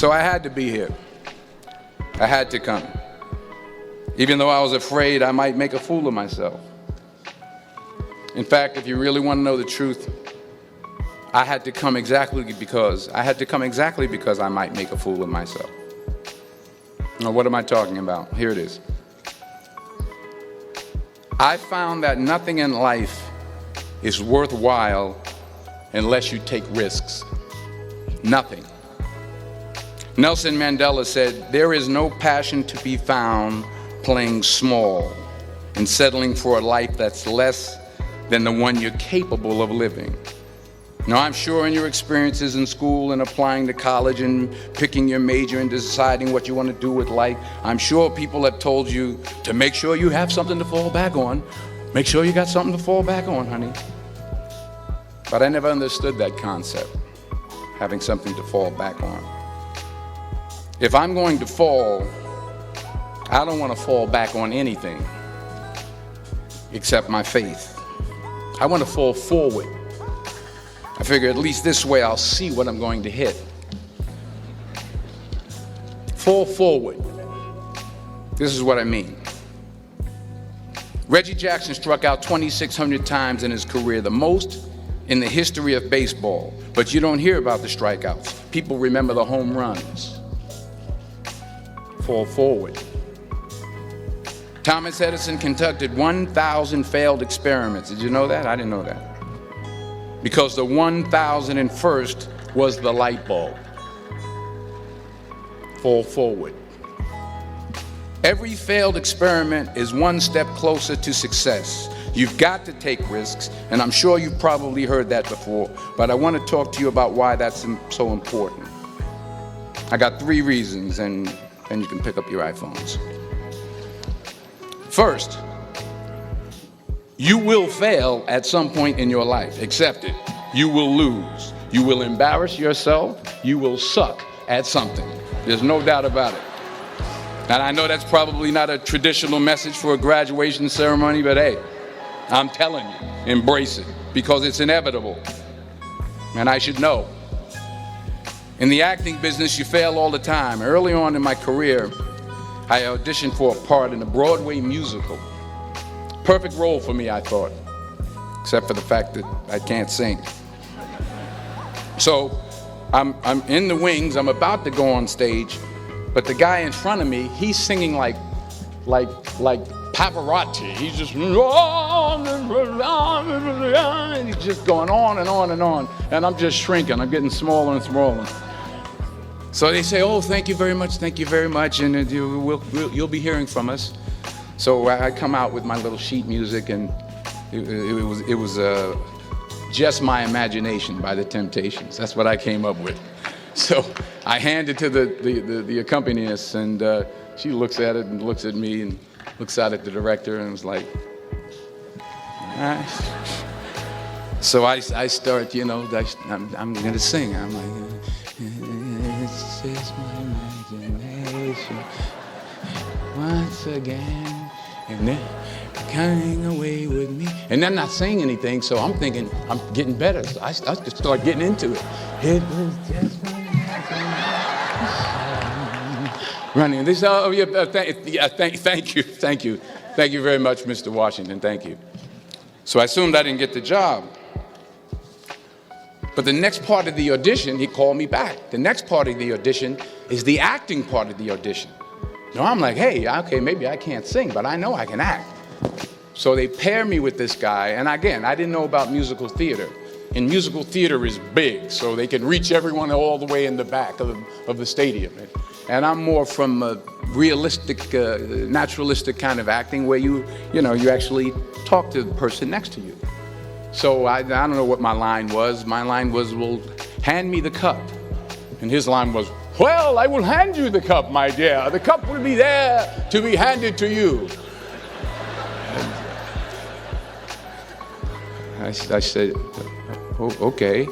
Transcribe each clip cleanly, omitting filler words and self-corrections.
So I had to be here. I had to come. Even though I was afraid I might make a fool of myself. In fact, if you really want to know the truth, I had to come exactly because I might make a fool of myself. Now, what am I talking about? Here it is. I found that nothing in life is worthwhile unless you take risks. Nothing. Nelson Mandela said, "There is no passion to be found playing small and settling for a life that's less than the one you're capable of living." Now, I'm sure in your experiences in school and applying to college and picking your major and deciding what you want to do with life, I'm sure people have told you to make sure you have something to fall back on. Make sure you got something to fall back on, honey. But I never understood that concept, having something to fall back on. If I'm going to fall, I don't want to fall back on anything except my faith. I want to fall forward. I figure at least this way I'll see what I'm going to hit. Fall forward. This is what I mean. Reggie Jackson struck out 2,600 times in his career, the most in the history of baseball. But you don't hear about the strikeouts. People remember the home runs. Fall forward. Thomas Edison conducted 1,000 failed experiments. Did you know that? I didn't know that. Because the 1,001st was the light bulb. Fall forward. Every failed experiment is one step closer to success. You've got to take risks, and I'm sure you've probably heard that before, but I want to talk to you about why that's so important. I got 3 reasons, and then you can pick up your iPhones. First, you will fail at some point in your life. Accept it. You will lose. You will embarrass yourself. You will suck at something. There's no doubt about it. And I know that's probably not a traditional message for a graduation ceremony, but hey, I'm telling you, embrace it because it's inevitable. And I should know. In the acting business, you fail all the time. Early on in my career, I auditioned for a part in a Broadway musical. Perfect role for me, I thought, except for the fact that I can't sing. So I'm in the wings, I'm about to go on stage, but the guy in front of me, he's singing like Pavarotti. He's just, and he's just going on and on and on, and I'm just shrinking, I'm getting smaller and smaller. So they say, "Oh, thank you very much, and you'll be hearing from us." So I come out with my little sheet music, and it was Just My Imagination by the Temptations. That's what I came up with. So I hand it to the accompanist, and she looks at it and looks at me and looks out at the director and was like, So I start, I'm going to sing. I'm like, it's just my imagination once again, and they're coming away with me. And I'm not saying anything, so I'm thinking I'm getting better. So I just start getting into it. It was just my imagination. Running. This, thank you very much, Mr. Washington. Thank you. So I assumed I didn't get the job. But the next part of the audition, he called me back. The next part of the audition is the acting part of the audition. Now I'm like, hey, okay, maybe I can't sing, but I know I can act. So they pair me with this guy, and again, I didn't know about musical theater. And musical theater is big, so they can reach everyone all the way in the back of the stadium. And I'm more from a realistic, naturalistic kind of acting where you actually talk to the person next to you. So I don't know what my line was. My line was, well, hand me the cup. And his line was, well, I will hand you the cup, my dear. The cup will be there to be handed to you. I said, oh, okay.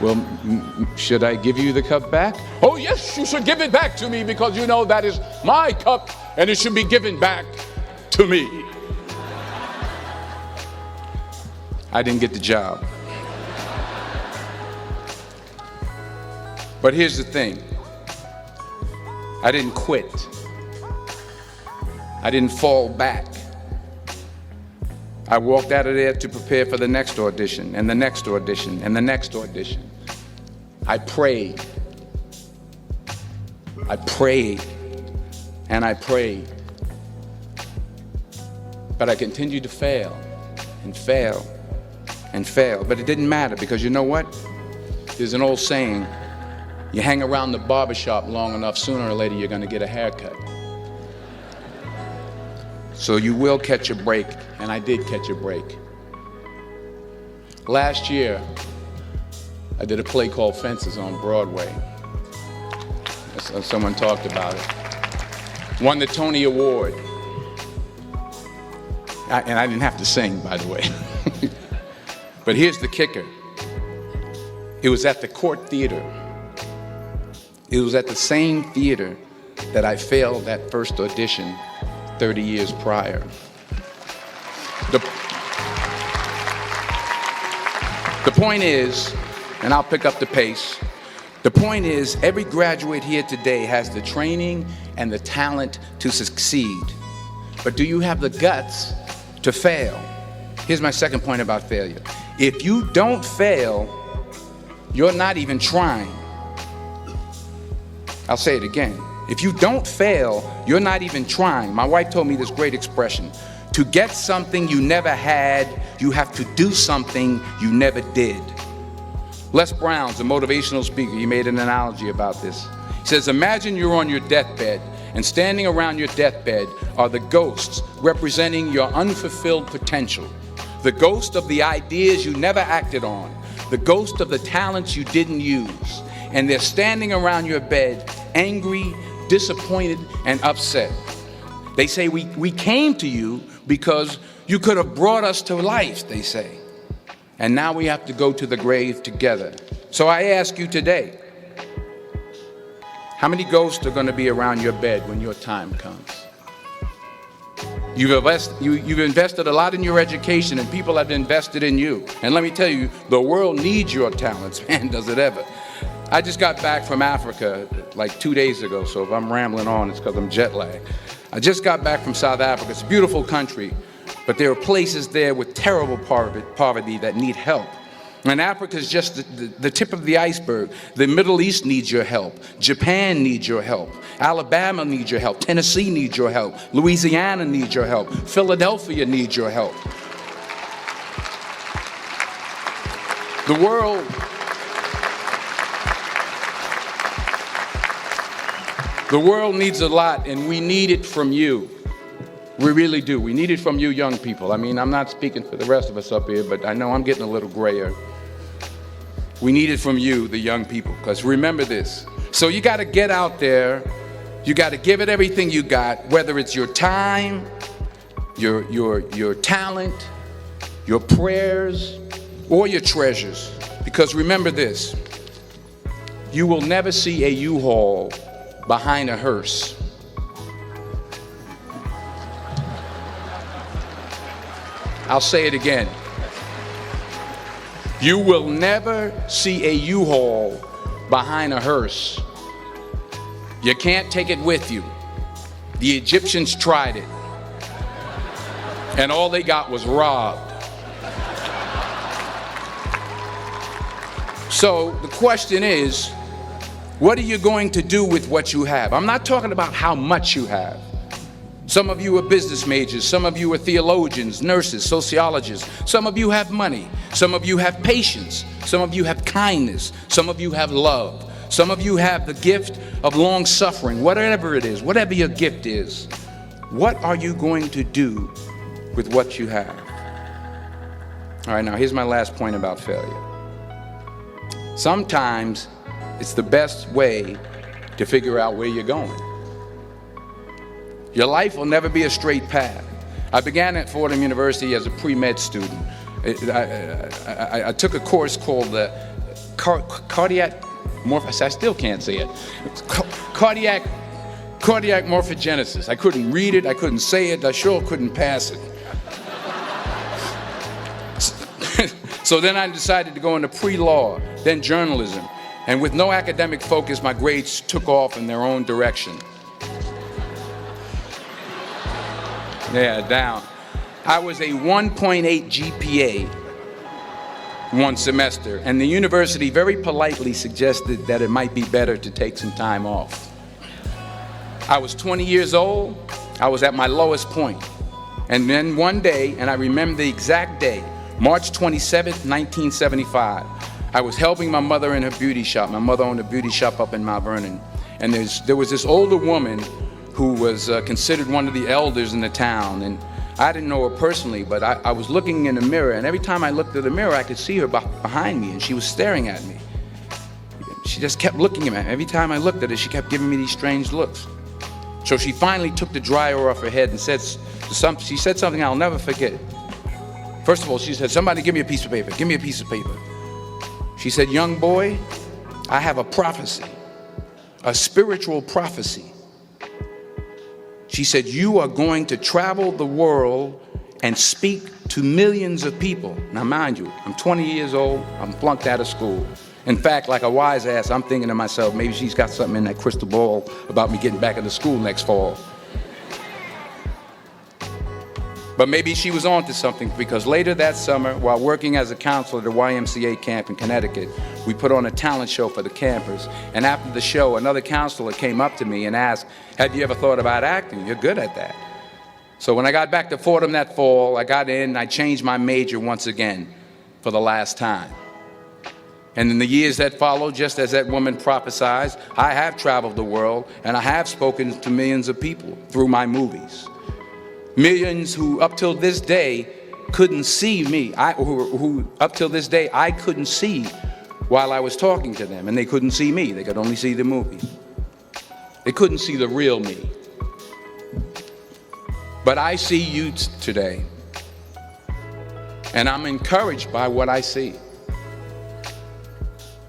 Well, should I give you the cup back? Oh, yes, you should give it back to me because you know that is my cup and it should be given back to me. I didn't get the job. But here's the thing. I didn't quit. I didn't fall back. I walked out of there to prepare for the next audition, and the next audition, and the next audition. I prayed. I prayed, and I prayed. But I continued to fail, and fail, and fail. But it didn't matter, because you know what? There's an old saying, you hang around the barbershop long enough, sooner or later you're going to get a haircut. So you will catch a break, and I did catch a break. Last year, I did a play called Fences on Broadway. Someone talked about it. Won the Tony Award. And I didn't have to sing, by the way. But here's the kicker. It was at the Court Theater. It was at the same theater that I failed that first audition 30 years prior. The point is, and I'll pick up the pace, the point is, every graduate here today has the training and the talent to succeed. But do you have the guts to fail? Here's my second point about failure. If you don't fail, you're not even trying. I'll say it again. If you don't fail, you're not even trying. My wife told me this great expression. To get something you never had, you have to do something you never did. Les Brown's a motivational speaker. He made an analogy about this. He says, imagine you're on your deathbed, and standing around your deathbed are the ghosts representing your unfulfilled potential. The ghost of the ideas you never acted on. The ghost of the talents you didn't use. And they're standing around your bed, angry, disappointed, and upset. They say, we came to you because you could have brought us to life, they say. And now we have to go to the grave together. So I ask you today, how many ghosts are going to be around your bed when your time comes? You've invested a lot in your education, and people have invested in you. And let me tell you, the world needs your talents, man, does it ever. I just got back from Africa like 2 days ago, so if I'm rambling on, it's because I'm jet lagged. I just got back from South Africa. It's a beautiful country, but there are places there with terrible poverty that need help. And Africa is just the tip of the iceberg. The Middle East needs your help. Japan needs your help. Alabama needs your help. Tennessee needs your help. Louisiana needs your help. Philadelphia needs your help. The world needs a lot, and we need it from you. We really do. We need it from you young people. I mean, I'm not speaking for the rest of us up here, but I know I'm getting a little grayer. We need it from you, the young people, because remember this. So you got to get out there. You got to give it everything you got, whether it's your time, your talent, your prayers, or your treasures. Because remember this. You will never see a U-Haul behind a hearse. I'll say it again. You will never see a U-Haul behind a hearse. You can't take it with you. The Egyptians tried it, and all they got was robbed. So the question is, what are you going to do with what you have? I'm not talking about how much you have. Some of you are business majors. Some of you are theologians, nurses, sociologists. Some of you have money. Some of you have patience. Some of you have kindness. Some of you have love. Some of you have the gift of long suffering. Whatever it is, whatever your gift is, what are you going to do with what you have? All right, now here's my last point about failure. Sometimes it's the best way to figure out where you're going. Your life will never be a straight path. I began at Fordham University as a pre-med student. I took a course called the cardiac morphogenesis. I still can't say it. Cardiac morphogenesis. I couldn't read it. I couldn't say it. I sure couldn't pass it. So then I decided to go into pre-law, then journalism. And with no academic focus, my grades took off in their own direction. Yeah, down. I was a 1.8 GPA one semester, and the university very politely suggested that it might be better to take some time off. I was 20 years old. I was at my lowest point. And then one day, and I remember the exact day, March 27th, 1975, I was helping my mother in her beauty shop. My mother owned a beauty shop up in Mount Vernon. And there was this older woman who was considered one of the elders in the town. And I didn't know her personally, but I was looking in the mirror, and every time I looked at the mirror, I could see her behind me, and she was staring at me. She just kept looking at me. Every time I looked at her, she kept giving me these strange looks. So she finally took the dryer off her head and she said something I'll never forget. First of all, she said, "Somebody give me a piece of paper. Give me a piece of paper." She said, "Young boy, I have a prophecy, a spiritual prophecy." She said, "You are going to travel the world and speak to millions of people." Now, mind you, I'm 20 years old. I'm flunked out of school. In fact, like a wise ass, I'm thinking to myself, maybe she's got something in that crystal ball about me getting back into school next fall. But maybe she was on to something, because later that summer, while working as a counselor at a YMCA camp in Connecticut, we put on a talent show for the campers. And after the show, another counselor came up to me and asked, "Have you ever thought about acting? You're good at that." So when I got back to Fordham that fall, I got in and I changed my major once again for the last time. And in the years that followed, just as that woman prophesied, I have traveled the world and I have spoken to millions of people through my movies. Millions who up till this day couldn't see me, who up till this day I couldn't see while I was talking to them, and they couldn't see me. They could only see the movie. They couldn't see the real me. But I see you today, and I'm encouraged by what I see.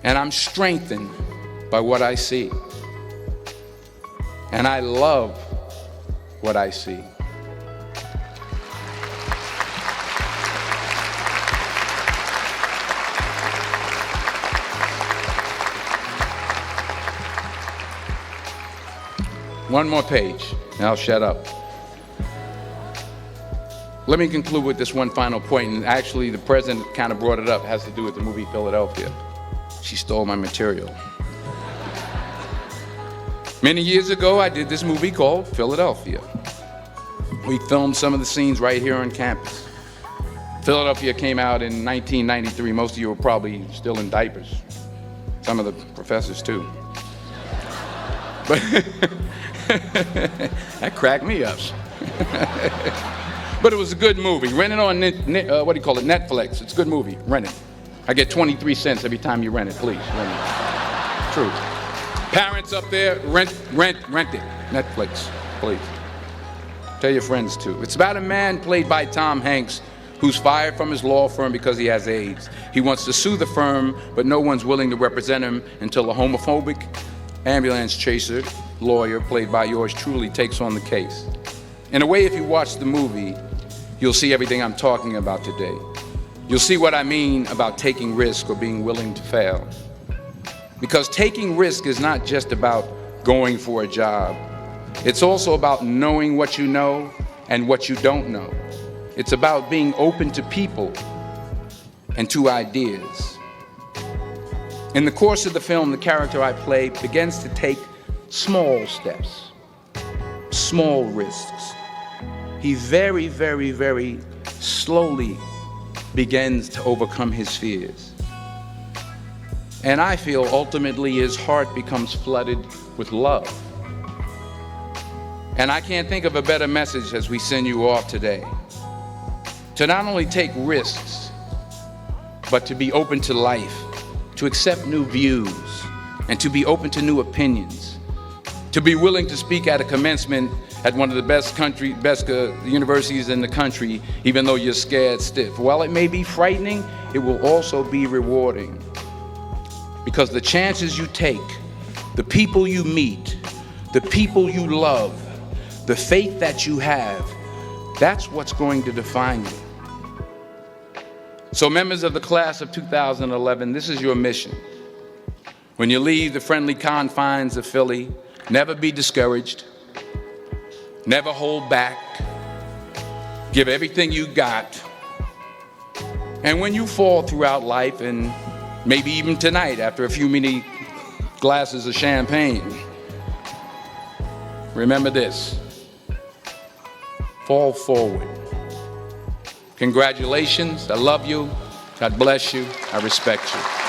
And I'm strengthened by what I see. And I love what I see. One more page, and I'll shut up. Let me conclude with this one final point, and actually the president kind of brought it up. It has to do with the movie Philadelphia. She stole my material. Many years ago, I did this movie called Philadelphia. We filmed some of the scenes right here on campus. Philadelphia came out in 1993. Most of you were probably still in diapers. Some of the professors too. But that cracked me up. But it was a good movie. Rent it on, Netflix. It's a good movie. Rent it. I get 23 cents every time you rent it. Please, rent it. True. Parents up there, rent it. Netflix, please. Tell your friends too. It's about a man played by Tom Hanks who's fired from his law firm because he has AIDS. He wants to sue the firm, but no one's willing to represent him until a homophobic ambulance chaser lawyer, played by yours truly, takes on the case. In a way, if you watch the movie, you'll see everything I'm talking about today. You'll see what I mean about taking risk or being willing to fail. Because taking risk is not just about going for a job. It's also about knowing what you know and what you don't know. It's about being open to people and to ideas. In the course of the film, the character I play begins to take small steps, small risks. He very, very, very slowly begins to overcome his fears. And I feel ultimately his heart becomes flooded with love. And I can't think of a better message as we send you off today. To not only take risks, but to be open to life, to accept new views, and to be open to new opinions. To be willing to speak at a commencement at one of the best universities in the country, even though you're scared stiff. While it may be frightening, it will also be rewarding. Because the chances you take, the people you meet, the people you love, the faith that you have, that's what's going to define you. So members of the class of 2011, this is your mission. When you leave the friendly confines of Philly, never be discouraged. Never hold back. Give everything you got. And when you fall throughout life, and maybe even tonight after a few many glasses of champagne, remember this: fall forward. Congratulations. I love you. God bless you. I respect you.